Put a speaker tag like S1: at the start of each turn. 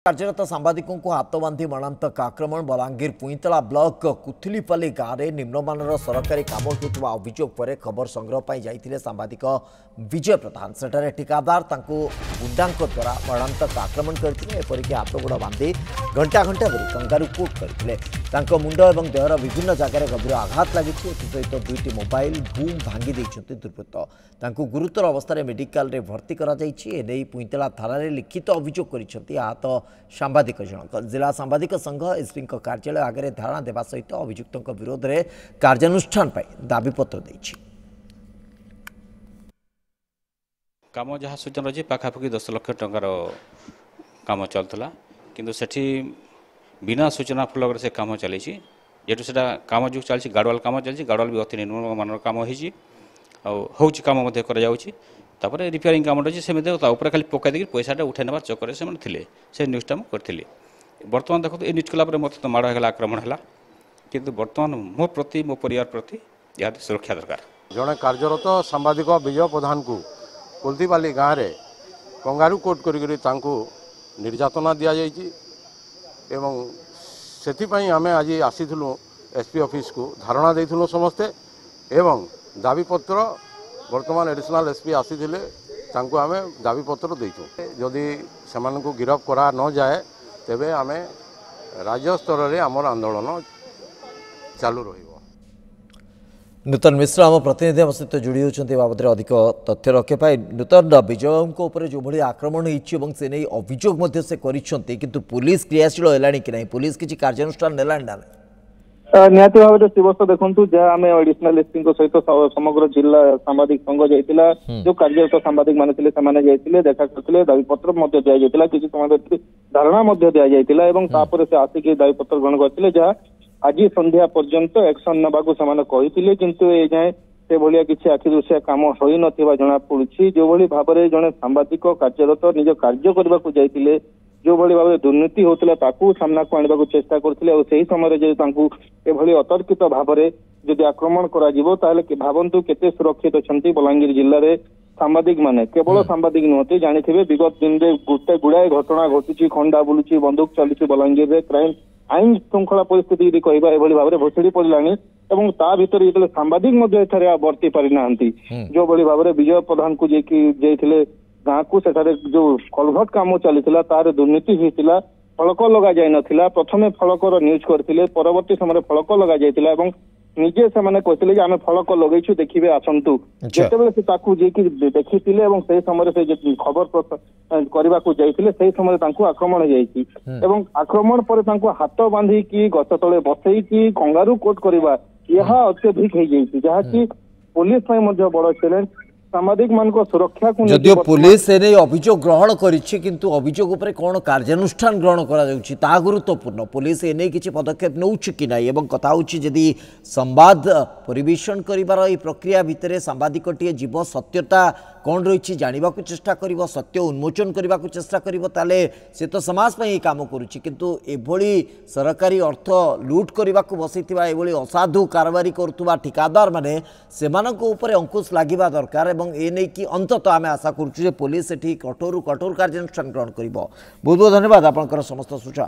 S1: कार्यरत सांबादिकों को हाथ बांधि मरणांतक आक्रमण बलांगीर पुईतला ब्लॉक कुथुलीपाली गाँव में निम्नमानर सरकारी काम होता अभियोग पर खबर संग्रह पर जाते सांबादिक विजय प्रधान सेठारे ठिकादार गुंडा द्वारा मरणांतक आक्रमण करते एपरिक हाथ गोड़ बांधि घंटा घंटा धरी कंगारू कोट करते मुंड और देहर विभिन्न जगार गभीर आघात लगी सहित दुईटी मोबाइल बूम भांगी दुर्वृत्त गुरुतर अवस्था मेडिकल रे भर्ती कराई पुईतला थाना लिखित अभियोग कर आहत सांबादिक जनक जिला सांबादिक संघ एसपी कार्यालय आगे धारणा देवा सहित अभियुक्त विरोध में कार्यानुष्ठान दाबीपत्र देछि।
S2: काम जहाँ सूचना रही पाखापाखि 10 लाख टंकार काम चलता किंतु सेठी बिना सूचना फलक से काम चली जेटू से काम जो चलती गाड़वाल काम चलती गाड़वाल भी अति निम्न मानर काम हो काम तापर रिपेयरिंग काम रही से खाली पकई देकर पैसा उठे नबार चक्कर से न्यूज़टा करी बर्तमान देखो ये न्यूज कलापर मत तो माड़ है आक्रमण है किंतु बर्तमान मो प्रति मो परिवार प्रति यह सुरक्षा दरकार
S3: जड़े कार्यरत सांबादिक विजय प्रधान को कुलतीपाली गाँव में कंगारू कोट कर निर्यातना दि जाइए से आम आज आसीलु एसपी ऑफिस को धारणा देइथुलु समस्ते एवं दाबीपत्र वर्तमान एडिशनल एसपी आसी आम दाबीपत्र देचु जदि से गिरफ करा न जाए तेबे आम राज्य स्तर में आमर आंदोलन चालू रही।
S1: नूतन मिश्र आम प्रतिनिधि आम सहित जोड़ी होती बाबद अधिक तथ्य रखे नूतन विजय जो भाई आक्रमण होने अभियोग से किंतु पुलिस क्रियाशील है कि नहीं पुलिस किसी कार्यानुष्ठान नेला ना
S4: निहाती भाव शिवस्त देखु जहाँ आम एडिशनल एसपी सहित समग्र जिला सांबादिक संघ जाइला जो कार्यरत सांबादिक मैंने जाइए देखा करते दाबीपत्र दि जाता किसी समय धारणा दि जाता से आसिक दाबीपत्र ग्रहण करते जहाँ आज संध्या पर्यंत एक्शन नवाक से किंतु ए जाए से भाया किसी आखि दृश्य काम हो ना जना पड़ी जो भाव में जड़े सांबादिक कार्यरत निज कार्य करने को जाइए जो भाई भाव दुर्नीति होता सामना को आने चेष्टा करते समय अतर्कित भाव में जदि आक्रमण कर भावतु केते सुरक्षित अच्छा बलांगीर जिले में सांबादिक माने केवल सांबादिक नुहति जानी विगत दिन में गोटे गुड़ाए घटना घटुची खंडा बुलूची बंदूक चली बलांगीर में क्राइम आईन श्रृंखला परिस्थिति कहवा एभली भाव में भुसड़ी पड़ानी और ता भीतर जो सांबादिक वर्ती पारि ना जो भाई भाव में विजय प्रधान को जाइए गाँव को सेठारे जो कलभट काम चली तार दुर्नीति होता फलक लगा जाई नथिला प्रथमे फलकर न्यूज करथिले परवर्ती समय फलक लगा जाइतिला एवं निजे से माने कहथिले जे आमे फलक लगैछु देखिबे आसंतु जेतेबेले से ताकू जे कि देखिथिले एवं से समय से खबर करबा को जाइतिले से समय तांकू आक्रमण जाइछि एवं आक्रमण पर तांकू हाथ बांधी की गछ तळे बसई की कंगारू कोट करबा यह अत्यधिक हो जाइछि जहा कि पुलिस पय मध्ये बड़ चैलेंज सामाजिक मान को सुरक्षा को
S1: जदियो पुलिस एने अभियोग ग्रहण करिछि किंतु अभियोग उपरे कोन कार्यानुष्ठान ग्रहण करा जाउछि ता गुरुत्वपूर्ण पुलिस एने किछि पदक्षेप नउछि कि नाही एवं कथा होछि जदि संवाद परिवेषण करिवार ए प्रक्रिया भितरे सांबादिकटिए जीव सत्यता कौन रही जानवा चेष्टा कर सत्य उन्मोचन करने को चेष्टा करे से तो समाज में ही काम करुच्ची किंतु एभली सरकारी अर्थ लुट करने को बसई असाधु कारबारी करुवा ठिकादार माने सेमानक ऊपर अंकुश लगिबा दरकार एवं एने की अंततः आम आशा करुचु पुलिस एठी कठोर कार्यानुष्ठान ग्रहण कर। बहुत बहुत धन्यवाद आपंकर समस्त सूचना।